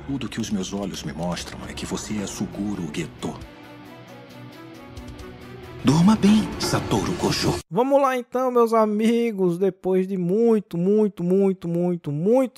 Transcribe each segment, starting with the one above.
Tudo que os meus olhos me mostram é que você é Suguru Geto. Durma bem, Satoru Gojo. Vamos lá então, meus amigos, depois de muito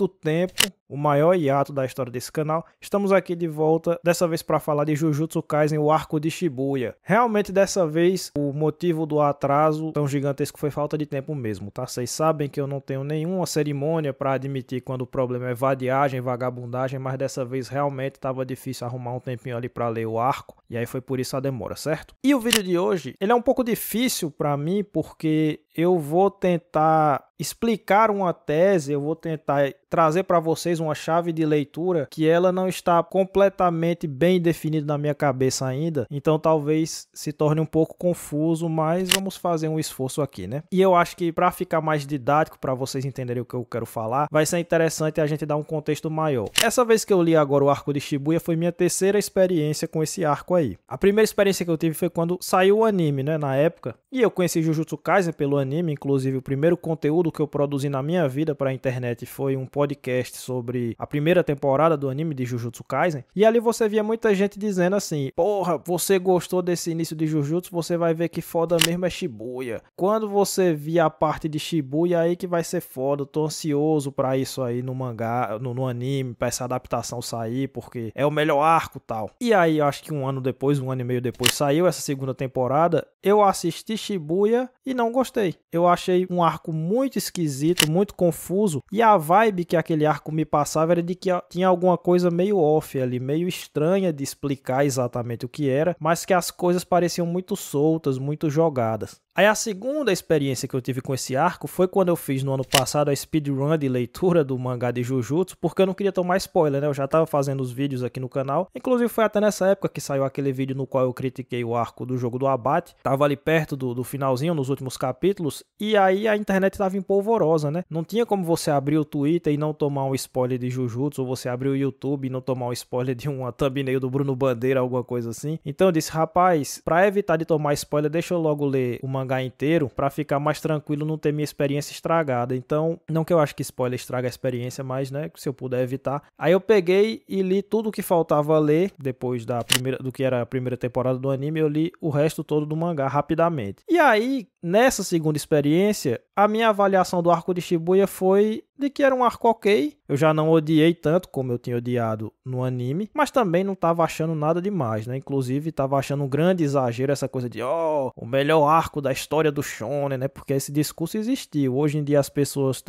tempo, o maior hiato da história desse canal, estamos aqui de volta, dessa vez para falar de Jujutsu Kaisen, o arco de Shibuya. Realmente dessa vez o motivo do atraso tão gigantesco foi falta de tempo mesmo, tá? Vocês sabem que eu não tenho nenhuma cerimônia para admitir quando o problema é vadiagem, vagabundagem, mas dessa vez realmente estava difícil arrumar um tempinho ali para ler o arco, e aí foi por isso a demora, certo? E o vídeo de hoje, ele é um pouco difícil para mim porque eu vou tentar explicar uma tese, eu vou tentar trazer para vocês uma chave de leitura que ela não está completamente bem definida na minha cabeça ainda, então talvez se torne um pouco confuso, mas vamos fazer um esforço aqui, né? E eu acho que para ficar mais didático, para vocês entenderem o que eu quero falar, vai ser interessante a gente dar um contexto maior. Essa vez que eu li agora o arco de Shibuya foi minha terceira experiência com esse arco aí. A primeira experiência que eu tive foi quando saiu o anime, né, na época, e eu conheci Jujutsu Kaisen pelo anime, inclusive o primeiro conteúdo que eu produzi na minha vida para a internet foi um podcast sobre a primeira temporada do anime de Jujutsu Kaisen, e ali você via muita gente dizendo assim: porra, você gostou desse início de Jujutsu, você vai ver que foda mesmo é Shibuya. Quando você via a parte de Shibuya, aí que vai ser foda, eu tô ansioso para isso aí no mangá, no anime, para essa adaptação sair, porque é o melhor arco tal. E aí, eu acho que um ano e meio depois, saiu essa segunda temporada, eu assisti Shibuya e não gostei. Eu achei um arco muito esquisito, muito confuso, e a vibe que aquele arco me passava era de que tinha alguma coisa meio off ali, meio estranha de explicar exatamente o que era, mas que as coisas pareciam muito soltas, muito jogadas. Aí a segunda experiência que eu tive com esse arco foi quando eu fiz no ano passado a speedrun de leitura do mangá de Jujutsu, porque eu não queria tomar spoiler, né? Eu já tava fazendo os vídeos aqui no canal, inclusive foi até nessa época que saiu aquele vídeo no qual eu critiquei o arco do jogo do abate, tava ali perto do finalzinho, nos últimos capítulos, e aí a internet tava empolvorosa, né? Não tinha como você abrir o Twitter e não tomar um spoiler de Jujutsu, ou você abrir o YouTube e não tomar um spoiler de uma thumbnail do Bruno Bandeira, alguma coisa assim. Então eu disse: rapaz, pra evitar de tomar spoiler, deixa eu logo ler o mangá inteiro para ficar mais tranquilo, não ter minha experiência estragada. Então, não que eu acho que spoiler estraga a experiência, mas, né, se eu puder evitar. Aí eu peguei e li tudo que faltava ler depois do que era a primeira temporada do anime, eu li o resto todo do mangá rapidamente. E aí, nessa segunda experiência, a minha avaliação do arco de Shibuya foi de que era um arco ok. Eu já não odiei tanto como eu tinha odiado no anime, mas também não estava achando nada demais, né? Inclusive, estava achando um grande exagero essa coisa de o melhor arco da história do shonen, né? Porque esse discurso existiu. Hoje em dia as pessoas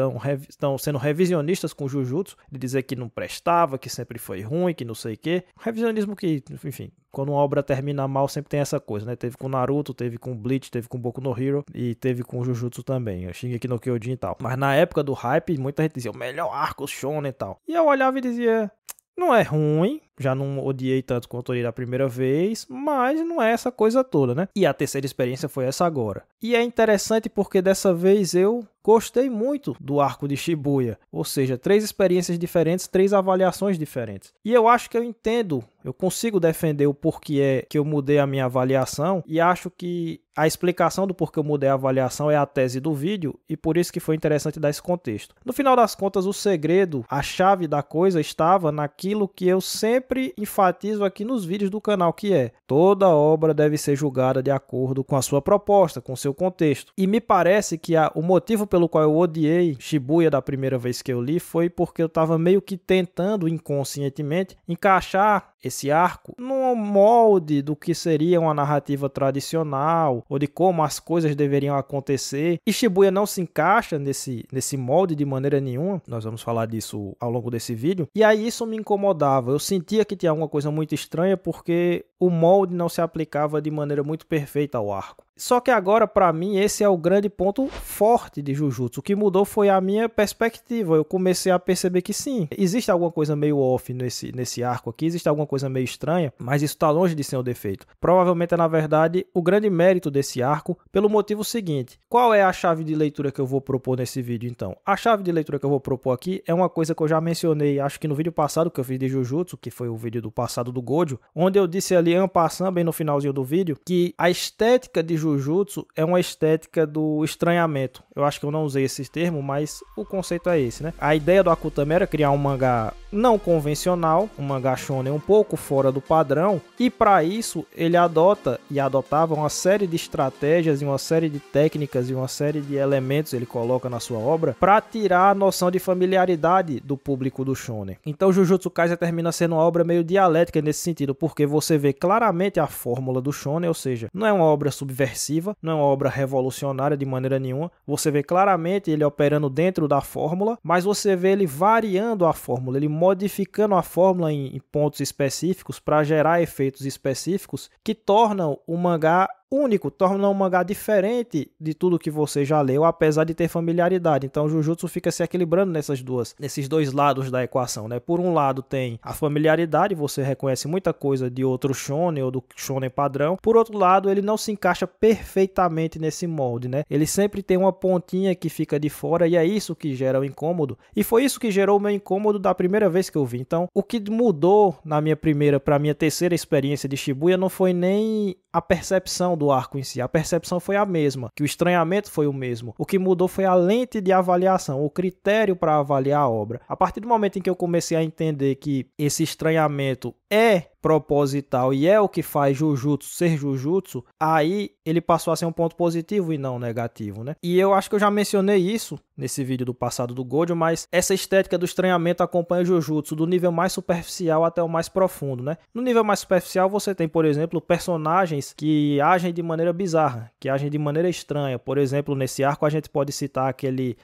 estão sendo revisionistas com Jujutsu, de dizer que não prestava, que sempre foi ruim, que não sei o quê. Revisionismo que, enfim, quando uma obra termina mal, sempre tem essa coisa, né? Teve com Naruto, teve com Bleach, teve com Boku no Hero e teve com Jujutsu também, Shingeki no Kyojin e tal. Mas na época do hype, muita gente dizia o melhor arco shonen e tal. E eu olhava e dizia: não é ruim, já não odiei tanto quanto odiei da primeira vez, mas não é essa coisa toda, né? E a terceira experiência foi essa agora. E é interessante porque dessa vez eu gostei muito do arco de Shibuya, ou seja, 3 experiências diferentes, 3 avaliações diferentes. E eu acho que eu entendo, eu consigo defender o porquê é que eu mudei a minha avaliação, e acho que a explicação do porquê eu mudei a avaliação é a tese do vídeo, e por isso que foi interessante dar esse contexto. No final das contas, o segredo, a chave da coisa estava naquilo que eu sempre enfatizo aqui nos vídeos do canal, que é: toda obra deve ser julgada de acordo com a sua proposta, com o seu contexto. E me parece que o motivo pelo qual eu odiei Shibuya da primeira vez que eu li foi porque eu estava meio que tentando inconscientemente encaixar esse arco num molde do que seria uma narrativa tradicional ou de como as coisas deveriam acontecer, e Shibuya não se encaixa nesse molde de maneira nenhuma. Nós vamos falar disso ao longo desse vídeo, e aí isso me incomodava. Eu sentia que tinha alguma coisa muito estranha porque o molde não se aplicava de maneira muito perfeita ao arco. Só que agora, para mim, esse é o grande ponto forte de Jujutsu. O que mudou foi a minha perspectiva. Eu comecei a perceber que sim, existe alguma coisa meio off nesse arco aqui, existe alguma coisa meio estranha, mas isso está longe de ser um defeito. Provavelmente é, na verdade, o grande mérito desse arco, pelo motivo seguinte: qual é a chave de leitura que eu vou propor nesse vídeo, então? A chave de leitura que eu vou propor aqui é uma coisa que eu já mencionei, acho que no vídeo passado que eu fiz de Jujutsu, que foi o vídeo do passado do Gojo, onde eu disse ali, en passant, bem no finalzinho do vídeo, que a estética de Jujutsu é uma estética do estranhamento. Eu acho que eu não usei esse termo, mas o conceito é esse, né? A ideia do Akutami era criar um mangá não convencional, um mangá shonen um pouco fora do padrão, e para isso ele adota e adotava uma série de estratégias e uma série de técnicas e uma série de elementos ele coloca na sua obra para tirar a noção de familiaridade do público do shonen. Então Jujutsu Kaisen termina sendo uma obra meio dialética nesse sentido, porque você vê claramente a fórmula do shonen, ou seja, não é uma obra subversiva, não é uma obra revolucionária de maneira nenhuma, você vê claramente ele operando dentro da fórmula, mas você vê ele variando a fórmula, ele modificando a fórmula em pontos específicos para gerar efeitos específicos que tornam o mangá único, torna um mangá diferente de tudo que você já leu, apesar de ter familiaridade. Então o Jujutsu fica se equilibrando nesses dois lados da equação, né? Por um lado tem a familiaridade, você reconhece muita coisa de outro shonen ou do shonen padrão. Por outro lado, ele não se encaixa perfeitamente nesse molde, né? Ele sempre tem uma pontinha que fica de fora e é isso que gera o incômodo. E foi isso que gerou o meu incômodo da primeira vez que eu vi. Então, o que mudou na minha primeira para minha terceira experiência de Shibuya não foi nem a percepção do arco em si. A percepção foi a mesma, que o estranhamento foi o mesmo. O que mudou foi a lente de avaliação, o critério para avaliar a obra. A partir do momento em que eu comecei a entender que esse estranhamento é proposital e é o que faz Jujutsu ser Jujutsu, aí ele passou a ser um ponto positivo e não negativo, né? E eu acho que eu já mencionei isso nesse vídeo do passado do Gojo, mas essa estética do estranhamento acompanha Jujutsu do nível mais superficial até o mais profundo, né? No nível mais superficial você tem, por exemplo, personagens que agem de maneira bizarra, que agem de maneira estranha. Por exemplo, nesse arco a gente pode citar aquele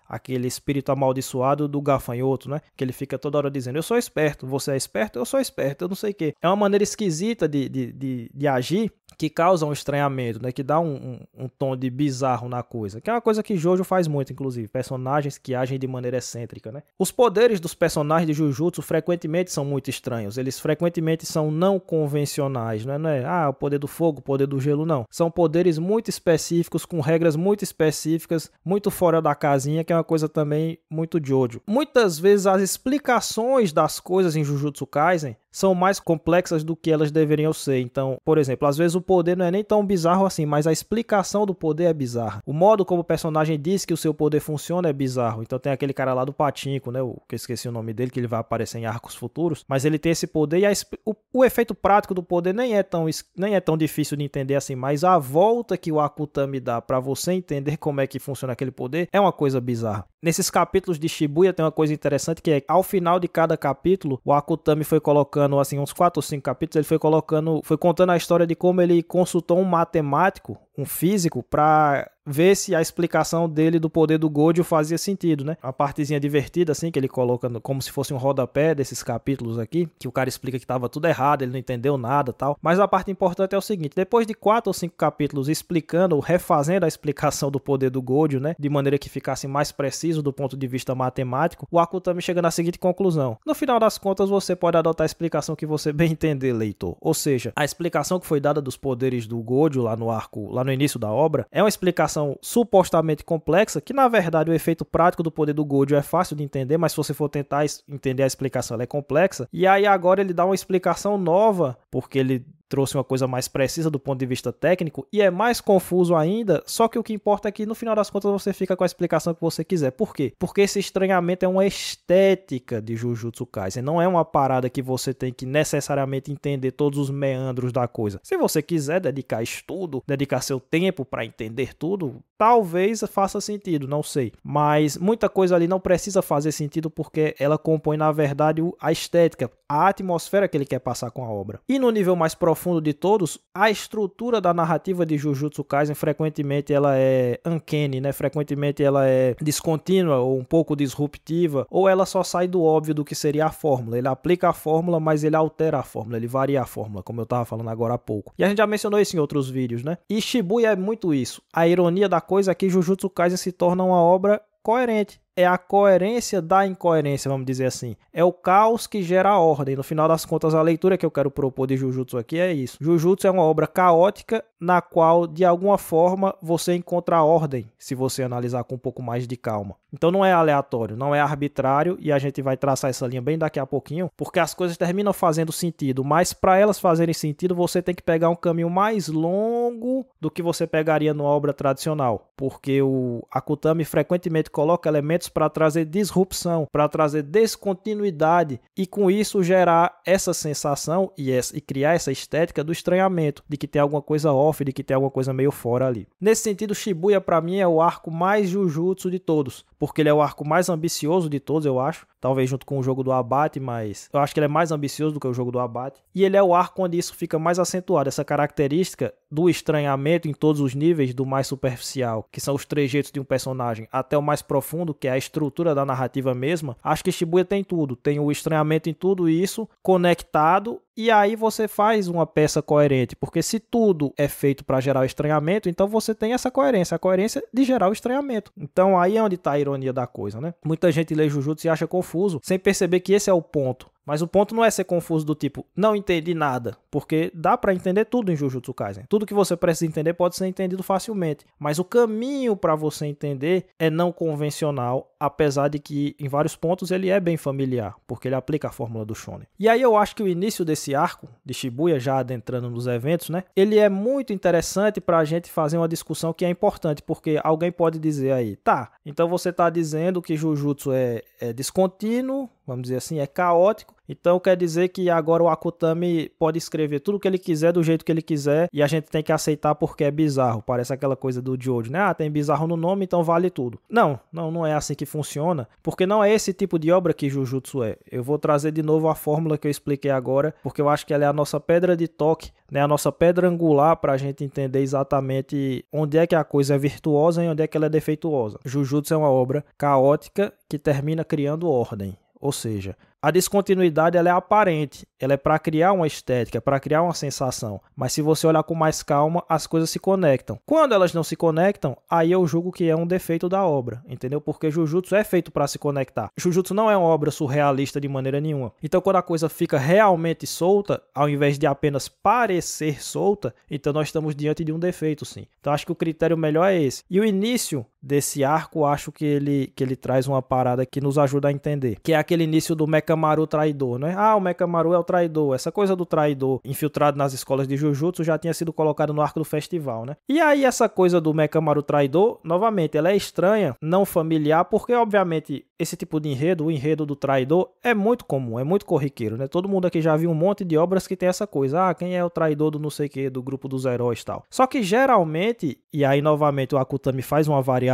espírito amaldiçoado do gafanhoto, né? Que ele fica toda hora dizendo, eu sou esperto, você é esperto, eu sou esperto, eu não sei o quê. É uma maneira esquisita de agir que causa um estranhamento, né? Que dá um tom de bizarro na coisa, que é uma coisa que Jojo faz muito, inclusive, personagens que agem de maneira excêntrica, né? Os poderes dos personagens de Jujutsu frequentemente são muito estranhos, eles frequentemente são não convencionais, não é o poder do fogo, o poder do gelo, não. São poderes muito específicos, com regras muito específicas, muito fora da casinha, que é uma coisa também muito Jojo. Muitas vezes as explicações das coisas em Jujutsu Kaisen são mais complexas do que elas deveriam ser. Então, por exemplo, às vezes o poder não é nem tão bizarro assim, mas a explicação do poder é bizarra. O modo como o personagem diz que o seu poder funciona é bizarro. Então tem aquele cara lá do Pachinko, né? Que eu esqueci o nome dele, que ele vai aparecer em arcos futuros, mas ele tem esse poder e o efeito prático do poder nem é tão difícil de entender assim, mas a volta que o Akutami dá para você entender como é que funciona aquele poder é uma coisa bizarra. Nesses capítulos de Shibuya tem uma coisa interessante que é, ao final de cada capítulo, o Akutami foi colocando, assim, uns 4 ou 5 capítulos, ele foi contando a história de como ele consultou um matemático, um físico, para ver se a explicação dele do poder do Gojo fazia sentido, né? Uma partezinha divertida, assim, que ele coloca como se fosse um rodapé desses capítulos aqui, que o cara explica que estava tudo errado, ele não entendeu nada e tal. Mas a parte importante é o seguinte, depois de 4 ou 5 capítulos explicando, refazendo a explicação do poder do Gojo, né? De maneira que ficasse mais preciso do ponto de vista matemático, o Akutami chega na seguinte conclusão. No final das contas, você pode adotar a explicação que você bem entender, leitor. Ou seja, a explicação que foi dada dos poderes do Gojo lá no arco, lá no início da obra, é uma explicação supostamente complexa, que na verdade o efeito prático do poder do Gojo é fácil de entender, mas se você for tentar entender a explicação, ela é complexa. E aí agora ele dá uma explicação nova, porque ele trouxe uma coisa mais precisa do ponto de vista técnico e é mais confuso ainda, só que o que importa é que no final das contas você fica com a explicação que você quiser. Por quê? Porque esse estranhamento é uma estética de Jujutsu Kaisen, não é uma parada que você tem que necessariamente entender todos os meandros da coisa. Se você quiser dedicar estudo, dedicar seu tempo para entender tudo, talvez faça sentido, não sei. Mas muita coisa ali não precisa fazer sentido porque ela compõe, na verdade, a estética, a atmosfera que ele quer passar com a obra. E no nível mais profundo de todos, a estrutura da narrativa de Jujutsu Kaisen frequentemente ela é uncanny, né? Frequentemente ela é descontínua ou um pouco disruptiva, ou ela só sai do óbvio do que seria a fórmula. Ele aplica a fórmula, mas ele altera a fórmula, ele varia a fórmula, como eu estava falando agora há pouco. E a gente já mencionou isso em outros vídeos, né? E Shibuya é muito isso. A ironia da coisa é que Jujutsu Kaisen se torna uma obra coerente. É a coerência da incoerência, vamos dizer assim. É o caos que gera a ordem. No final das contas, a leitura que eu quero propor de Jujutsu aqui é isso. Jujutsu é uma obra caótica na qual, de alguma forma, você encontra a ordem, se você analisar com um pouco mais de calma. Então não é aleatório, não é arbitrário, e a gente vai traçar essa linha bem daqui a pouquinho, porque as coisas terminam fazendo sentido, mas para elas fazerem sentido, você tem que pegar um caminho mais longo do que você pegaria numa obra tradicional, porque o Akutami frequentemente coloca elementos eventos para trazer disrupção, para trazer descontinuidade e com isso gerar essa sensação e criar essa estética do estranhamento, de que tem alguma coisa off, de que tem alguma coisa meio fora ali. Nesse sentido, Shibuya para mim é o arco mais Jujutsu de todos, porque ele é o arco mais ambicioso de todos, eu acho. Talvez junto com o jogo do abate, mas eu acho que ele é mais ambicioso do que o jogo do abate. E ele é o arco onde isso fica mais acentuado, essa característica do estranhamento em todos os níveis, do mais superficial, que são os trejeitos de um personagem, até o mais profundo, que é a estrutura da narrativa mesma. Acho que Shibuya tem tudo, tem o estranhamento em tudo isso, conectado, e aí você faz uma peça coerente, porque se tudo é feito para gerar o estranhamento, então você tem essa coerência, a coerência de gerar o estranhamento. Então aí é onde está a ironia da coisa, né? Muita gente lê Jujutsu e acha confuso, sem perceber que esse é o ponto. Mas o ponto não é ser confuso do tipo, não entendi nada, porque dá pra entender tudo em Jujutsu Kaisen. Tudo que você precisa entender pode ser entendido facilmente, mas o caminho para você entender é não convencional, apesar de que em vários pontos ele é bem familiar, porque ele aplica a fórmula do Shonen. E aí eu acho que o início desse arco de Shibuya, já adentrando nos eventos, né, ele é muito interessante pra gente fazer uma discussão que é importante, porque alguém pode dizer aí, tá, então você tá dizendo que Jujutsu é descontínuo, vamos dizer assim, é caótico, então quer dizer que agora o Akutami pode escrever tudo o que ele quiser, do jeito que ele quiser, e a gente tem que aceitar porque é bizarro. Parece aquela coisa do Jojo, né? Ah, tem bizarro no nome, então vale tudo. Não é assim que funciona, porque não é esse tipo de obra que Jujutsu é. Eu vou trazer de novo a fórmula que eu expliquei agora, porque eu acho que ela é a nossa pedra de toque, né? A nossa pedra angular para a gente entender exatamente onde é que a coisa é virtuosa e onde é que ela é defeituosa. Jujutsu é uma obra caótica que termina criando ordem. Ou seja, a descontinuidade ela é aparente, ela é para criar uma estética, para criar uma sensação. Mas se você olhar com mais calma, as coisas se conectam. Quando elas não se conectam, aí eu julgo que é um defeito da obra, entendeu? Porque Jujutsu é feito para se conectar. Jujutsu não é uma obra surrealista de maneira nenhuma. Então quando a coisa fica realmente solta, ao invés de apenas parecer solta, então nós estamos diante de um defeito, sim. Então acho que o critério melhor é esse. E o início desse arco, acho que ele traz uma parada que nos ajuda a entender, que é aquele início do Mekamaru traidor, né? Ah, o Mekamaru é o traidor. Essa coisa do traidor infiltrado nas escolas de Jujutsu já tinha sido colocado no arco do festival, né? E aí essa coisa do Mekamaru traidor, novamente, ela é estranha, não familiar, porque obviamente esse tipo de enredo, o enredo do traidor, é muito comum, é muito corriqueiro, né? Todo mundo aqui já viu um monte de obras que tem essa coisa. Ah, quem é o traidor do não sei o que, do grupo dos heróis e tal. Só que geralmente, e aí novamente o Akutami faz uma variação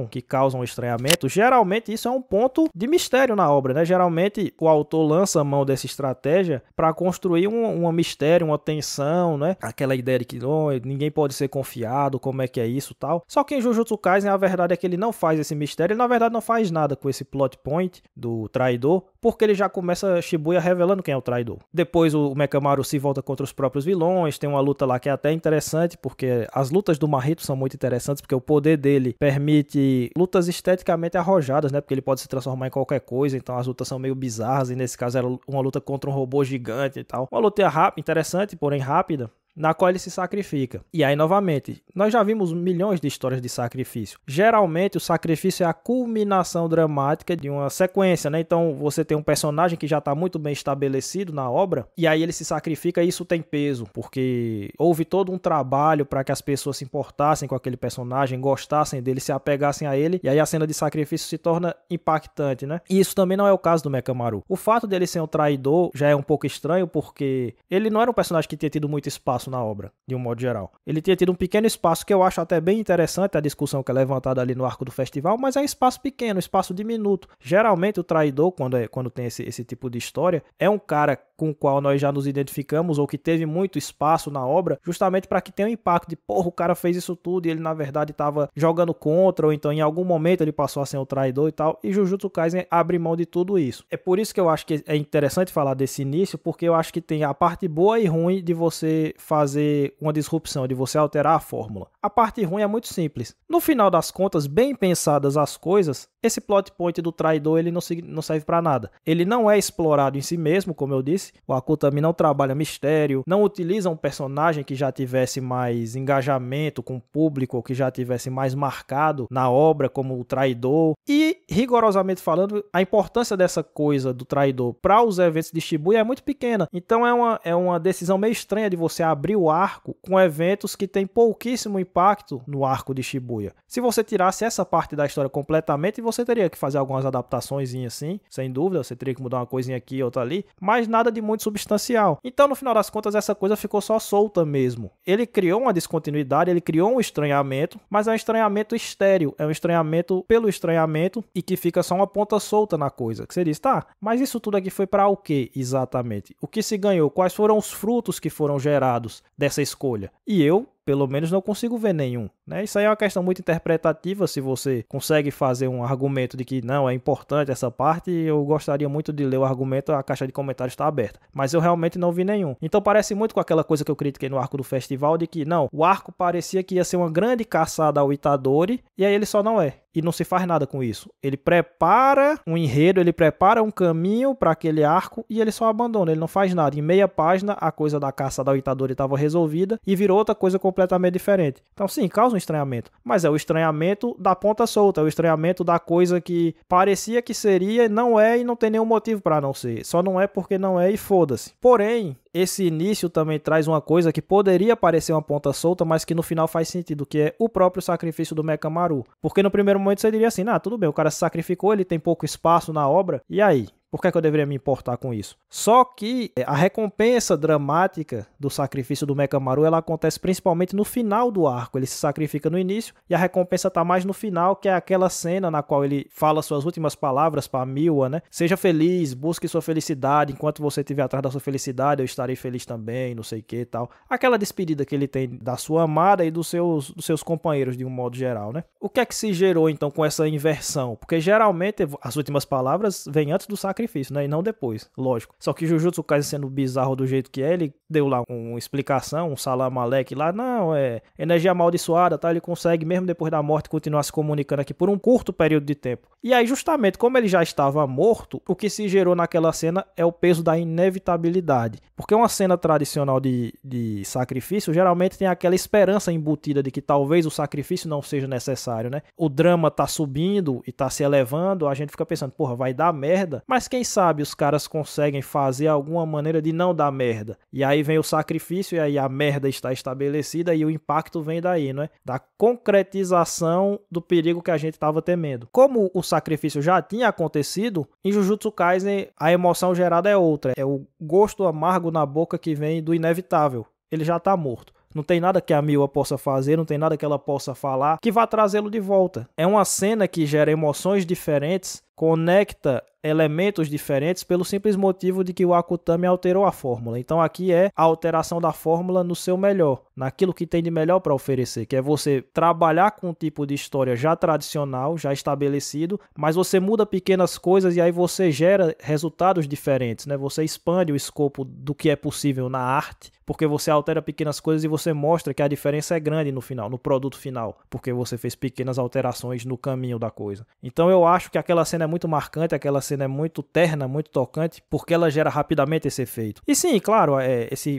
que causa um estranhamento, geralmente isso é um ponto de mistério na obra, né? Geralmente o autor lança a mão dessa estratégia para construir um mistério, uma tensão, né? Aquela ideia de que ninguém pode ser confiado, como é que é isso e tal. Só que em Jujutsu Kaisen a verdade é que ele não faz esse mistério, ele na verdade não faz nada com esse plot point do traidor, porque ele já começa Shibuya revelando quem é o traidor. Depois o Mekamaru se volta contra os próprios vilões, tem uma luta lá que é até interessante, porque as lutas do Mahito são muito interessantes, porque o poder dele permite lutas esteticamente arrojadas, né? Porque ele pode se transformar em qualquer coisa, então as lutas são meio bizarras, e nesse caso era uma luta contra um robô gigante e tal. Uma luta rápida, interessante, porém rápida, na qual ele se sacrifica. E aí, novamente, nós já vimos milhões de histórias de sacrifício. Geralmente, o sacrifício é a culminação dramática de uma sequência, né? Então, você tem um personagem que já está muito bem estabelecido na obra, e aí ele se sacrifica e isso tem peso, porque houve todo um trabalho para que as pessoas se importassem com aquele personagem, gostassem dele, se apegassem a ele, e aí a cena de sacrifício se torna impactante, né? E isso também não é o caso do Mekamaru. O fato dele ser um traidor já é um pouco estranho, porque ele não era um personagem que tinha tido muito espaço na obra, de um modo geral. Ele tinha tido um pequeno espaço que eu acho até bem interessante, a discussão que é levantada ali no arco do festival, mas é um espaço pequeno, um espaço diminuto. Geralmente o traidor, quando tem esse tipo de história, é um cara com o qual nós já nos identificamos ou que teve muito espaço na obra, justamente para que tenha um impacto de, porra, o cara fez isso tudo e ele na verdade estava jogando contra, ou então em algum momento ele passou a ser um traidor e tal, e Jujutsu Kaisen abre mão de tudo isso. É por isso que eu acho que é interessante falar desse início, porque eu acho que tem a parte boa e ruim de você fazer uma disrupção, de você alterar a fórmula. A parte ruim é muito simples. No final das contas, bem pensadas as coisas, esse plot point do traidor ele não serve para nada. Ele não é explorado em si mesmo, como eu disse, disse, o Akutami não trabalha mistério, não utiliza um personagem que já tivesse mais engajamento com o público, ou que já tivesse mais marcado na obra como o traidor. E, rigorosamente falando, a importância dessa coisa do traidor para os eventos de Shibuya é muito pequena. Então é uma decisão meio estranha de você abrir o arco com eventos que têm pouquíssimo impacto no arco de Shibuya. Se você tirasse essa parte da história completamente, você teria que fazer algumas adaptações assim, sem dúvida, você teria que mudar uma coisinha aqui e outra ali, mas nada de muito substancial. Então, no final das contas, essa coisa ficou só solta mesmo. Ele criou uma descontinuidade, ele criou um estranhamento, mas é um estranhamento estéril, é um estranhamento pelo estranhamento e que fica só uma ponta solta na coisa. Que você diz, tá, mas isso tudo aqui foi para o quê exatamente? O que se ganhou? Quais foram os frutos que foram gerados dessa escolha? E eu, pelo menos, não consigo ver nenhum, né? Isso aí é uma questão muito interpretativa. Se você consegue fazer um argumento de que não, é importante essa parte, eu gostaria muito de ler o argumento, a caixa de comentários está aberta. Mas eu realmente não vi nenhum. Então parece muito com aquela coisa que eu critiquei no arco do festival, de que não, o arco parecia que ia ser uma grande caçada ao Itadori, e aí ele só não é. E não se faz nada com isso. Ele prepara um enredo, ele prepara um caminho para aquele arco e ele só abandona, ele não faz nada. Em meia página, a coisa da caçada ao Itadori estava resolvida e virou outra coisa completamente diferente. Então sim, causa um estranhamento. Mas é o estranhamento da ponta solta, é o estranhamento da coisa que parecia que seria, não é e não tem nenhum motivo para não ser. Só não é porque não é e foda-se. Porém, esse início também traz uma coisa que poderia parecer uma ponta solta, mas que no final faz sentido, que é o próprio sacrifício do Mekamaru. Porque no primeiro momento você diria assim, tudo bem, o cara se sacrificou, ele tem pouco espaço na obra, e aí? Por que é que eu deveria me importar com isso? Só que a recompensa dramática do sacrifício do Mekamaru, ela acontece principalmente no final do arco. Ele se sacrifica no início e a recompensa está mais no final, que é aquela cena na qual ele fala suas últimas palavras para Miwa, né? Seja feliz, busque sua felicidade, enquanto você estiver atrás da sua felicidade, eu estarei feliz também, não sei o que e tal. Aquela despedida que ele tem da sua amada e dos seus companheiros, de um modo geral, né? O que é que se gerou, então, com essa inversão? Porque geralmente as últimas palavras vêm antes do sacrifício, né? E não depois, lógico. Só que Jujutsu Kaisen, sendo bizarro do jeito que é, ele deu lá uma explicação, um salam alek lá, não, é energia amaldiçoada, tá? Ele consegue, mesmo depois da morte, continuar se comunicando aqui por um curto período de tempo. E aí, justamente, como ele já estava morto, o que se gerou naquela cena é o peso da inevitabilidade. Porque uma cena tradicional de sacrifício, geralmente tem aquela esperança embutida de que talvez o sacrifício não seja necessário, né? O drama tá subindo e tá se elevando, a gente fica pensando, porra, vai dar merda, mas quem sabe os caras conseguem fazer alguma maneira de não dar merda. E aí vem o sacrifício e aí a merda está estabelecida e o impacto vem daí, não é? Da concretização do perigo que a gente estava temendo. Como o sacrifício já tinha acontecido, em Jujutsu Kaisen a emoção gerada é outra. É o gosto amargo na boca que vem do inevitável. Ele já está morto. Não tem nada que a Miwa possa fazer, não tem nada que ela possa falar que vá trazê-lo de volta. É uma cena que gera emoções diferentes, conecta elementos diferentes pelo simples motivo de que o Akutami alterou a fórmula. Então aqui é a alteração da fórmula no seu melhor, naquilo que tem de melhor para oferecer, que é você trabalhar com um tipo de história já tradicional, já estabelecido, mas você muda pequenas coisas e aí você gera resultados diferentes, né? Você expande o escopo do que é possível na arte, porque você altera pequenas coisas e você mostra que a diferença é grande no final, no produto final, porque você fez pequenas alterações no caminho da coisa. Então eu acho que aquela cena é muito marcante, aquela cena é muito terna, muito tocante, porque ela gera rapidamente esse efeito. E sim, claro, essa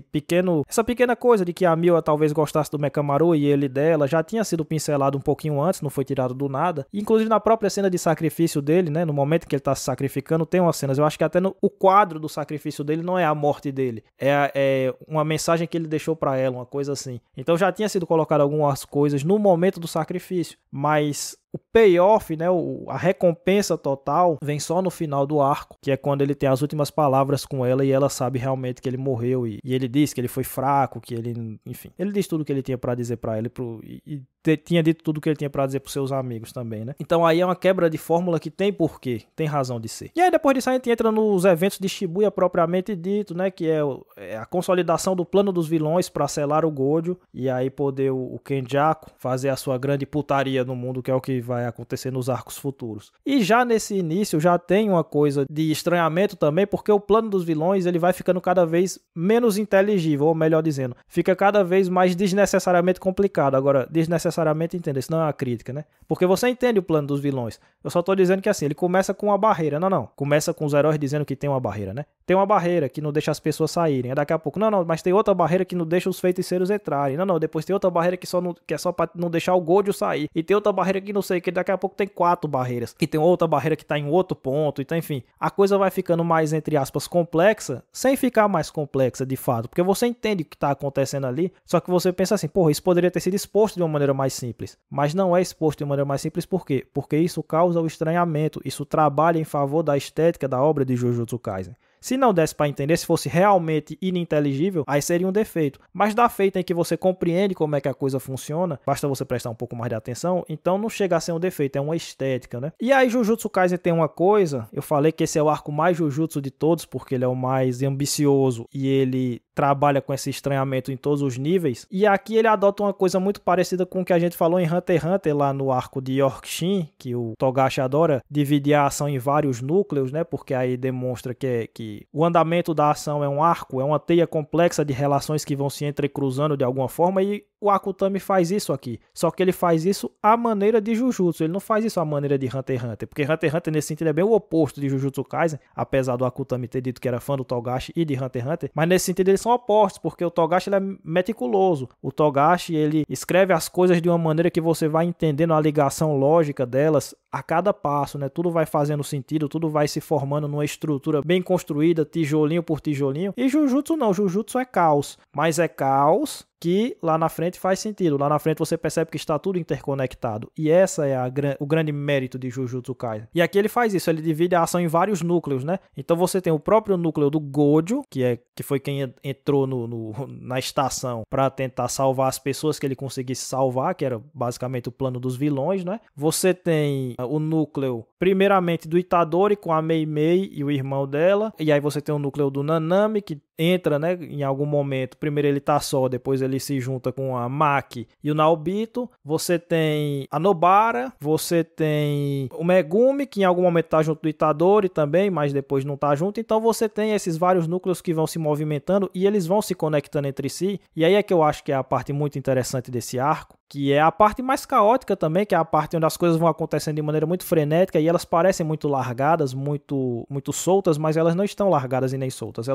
pequena coisa de que a Miwa talvez gostasse do Mekamaru e ele dela, já tinha sido pincelado um pouquinho antes, não foi tirado do nada. E, inclusive na própria cena de sacrifício dele, né, no momento que ele tá se sacrificando, tem umas cenas, eu acho que até o quadro do sacrifício dele não é a morte dele, é uma mensagem que ele deixou pra ela, uma coisa assim. Então já tinha sido colocado algumas coisas no momento do sacrifício, mas o payoff, né, a recompensa total vem só no final do arco, que é quando ele tem as últimas palavras com ela e ela sabe realmente que ele morreu e ele diz que ele foi fraco, que ele, enfim, ele diz tudo que ele tinha pra dizer pra ela e tinha dito tudo que ele tinha pra dizer pros seus amigos também, né? Então aí é uma quebra de fórmula que tem porquê, tem razão de ser. E aí depois disso a gente entra nos eventos de Shibuya propriamente dito, né, que é a consolidação do plano dos vilões pra selar o Gojo e aí poder o Kenjaku fazer a sua grande putaria no mundo, que é o que vai acontecer nos arcos futuros. E já nesse início já tem uma coisa de estranhamento também, porque o plano dos vilões ele vai ficando cada vez menos inteligível, ou melhor dizendo, fica cada vez mais desnecessariamente complicado. Agora, desnecessariamente necessariamente entenda, isso não é uma crítica, né? Porque você entende o plano dos vilões. Eu só tô dizendo que assim, ele começa com uma barreira. Não. Começa com os heróis dizendo que tem uma barreira, né? Tem uma barreira que não deixa as pessoas saírem. Aí daqui a pouco, não, mas tem outra barreira que não deixa os feiticeiros entrarem. Não, depois tem outra barreira que é só pra não deixar o Gojo sair. E tem outra barreira que não sei, que daqui a pouco tem 4 barreiras. E tem outra barreira que tá em outro ponto. Então, enfim, a coisa vai ficando mais, entre aspas, complexa, sem ficar mais complexa de fato. Porque você entende o que tá acontecendo ali, só que você pensa assim, porra, isso poderia ter sido exposto de uma maneira mais simples. Mas não é exposto de uma maneira mais simples, por quê? Porque isso causa o estranhamento, isso trabalha em favor da estética da obra de Jujutsu Kaisen. Se não desse para entender, se fosse realmente ininteligível, aí seria um defeito. Mas da feita em que você compreende como é que a coisa funciona, basta você prestar um pouco mais de atenção, então não chega a ser um defeito, é uma estética, né? E aí Jujutsu Kaisen tem uma coisa, eu falei que esse é o arco mais Jujutsu de todos, porque ele é o mais ambicioso e ele trabalha com esse estranhamento em todos os níveis. E aqui ele adota uma coisa muito parecida com o que a gente falou em Hunter x Hunter, lá no arco de Yorkshin, que o Togashi adora dividir a ação em vários núcleos, né? Porque aí demonstra que o andamento da ação é um arco, é uma teia complexa de relações que vão se entrecruzando de alguma forma, e o Akutami faz isso aqui. Só que ele faz isso à maneira de Jujutsu, ele não faz isso à maneira de Hunter x Hunter, porque Hunter x Hunter nesse sentido é bem o oposto de Jujutsu Kaisen, apesar do Akutami ter dito que era fã do Togashi e de Hunter x Hunter, mas nesse sentido eles são opostos, porque o Togashi ele é meticuloso, o Togashi ele escreve as coisas de uma maneira que você vai entendendo a ligação lógica delas a cada passo, né? Tudo vai fazendo sentido, tudo vai se formando numa estrutura bem construída, tijolinho por tijolinho. E Jujutsu não, Jujutsu é caos, mas é caos que lá na frente faz sentido. Lá na frente você percebe que está tudo interconectado. E essa é o grande mérito de Jujutsu Kaisen. E aqui ele faz isso, ele divide a ação em vários núcleos, né? Então você tem o próprio núcleo do Gojo, que foi quem entrou na estação para tentar salvar as pessoas que ele conseguisse salvar, que era basicamente o plano dos vilões, né? Você tem o núcleo, primeiramente, do Itadori com a Mei Mei e o irmão dela. E aí você tem o núcleo do Nanami, que entra, né, em algum momento. Primeiro ele tá só, depois ele se junta com a Maki e o Naobito. Você tem a Nobara, você tem o Megumi, que em algum momento tá junto do Itadori também, mas depois não tá junto. Então você tem esses vários núcleos que vão se movimentando e eles vão se conectando entre si. E aí é que eu acho que é a parte muito interessante desse arco, que é a parte mais caótica também, que é a parte onde as coisas vão acontecendo de maneira muito frenética e elas parecem muito largadas, muito soltas, mas elas não estão largadas e nem soltas.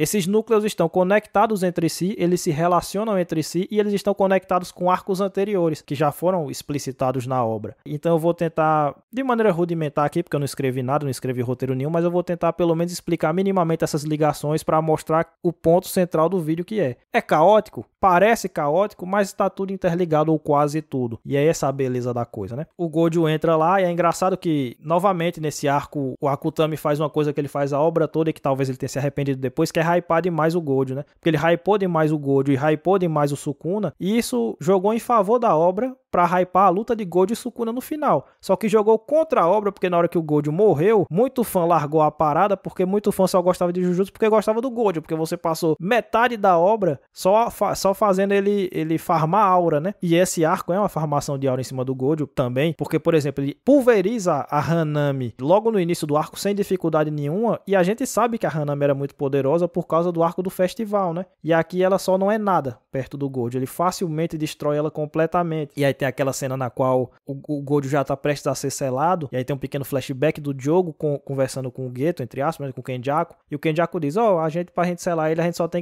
Esses núcleos estão conectados entre si, eles se relacionam entre si e eles estão conectados com arcos anteriores, que já foram explicitados na obra. Então eu vou tentar, de maneira rudimentar aqui, porque eu não escrevi nada, não escrevi roteiro nenhum, mas eu vou tentar pelo menos explicar minimamente essas ligações para mostrar o ponto central do vídeo, que é caótico, parece caótico, mas está tudo interligado, ou quase tudo. E é essa a beleza da coisa, né? O Gojo entra lá e é engraçado que, novamente, nesse arco, o Akutami faz uma coisa que ele faz a obra toda e que talvez ele tenha se arrependido depois, que é hypar demais o Gojo, né? Porque ele hypou demais o Gojo e hypou demais o Sukuna, e isso jogou em favor da obra pra hypar a luta de Gojo e Sukuna no final. Só que jogou contra a obra, porque na hora que o Gojo morreu, muito fã largou a parada, porque muito fã só gostava de Jujutsu porque gostava do Gojo, porque você passou metade da obra só fazendo ele farmar aura, né? E esse arco é uma farmação de aura em cima do Gojo também, porque, por exemplo, ele pulveriza a Hanami logo no início do arco sem dificuldade nenhuma, e a gente sabe que a Hanami era muito poderosa por causa do arco do festival, né? E aqui ela só não é nada perto do Gojo, ele facilmente destrói ela completamente. E aí tem aquela cena na qual o Gojo já tá prestes a ser selado, e aí tem um pequeno flashback do Diogo conversando com o Geto, entre aspas, né, com o Kenjaku, e o Kenjaku diz, pra gente selar ele,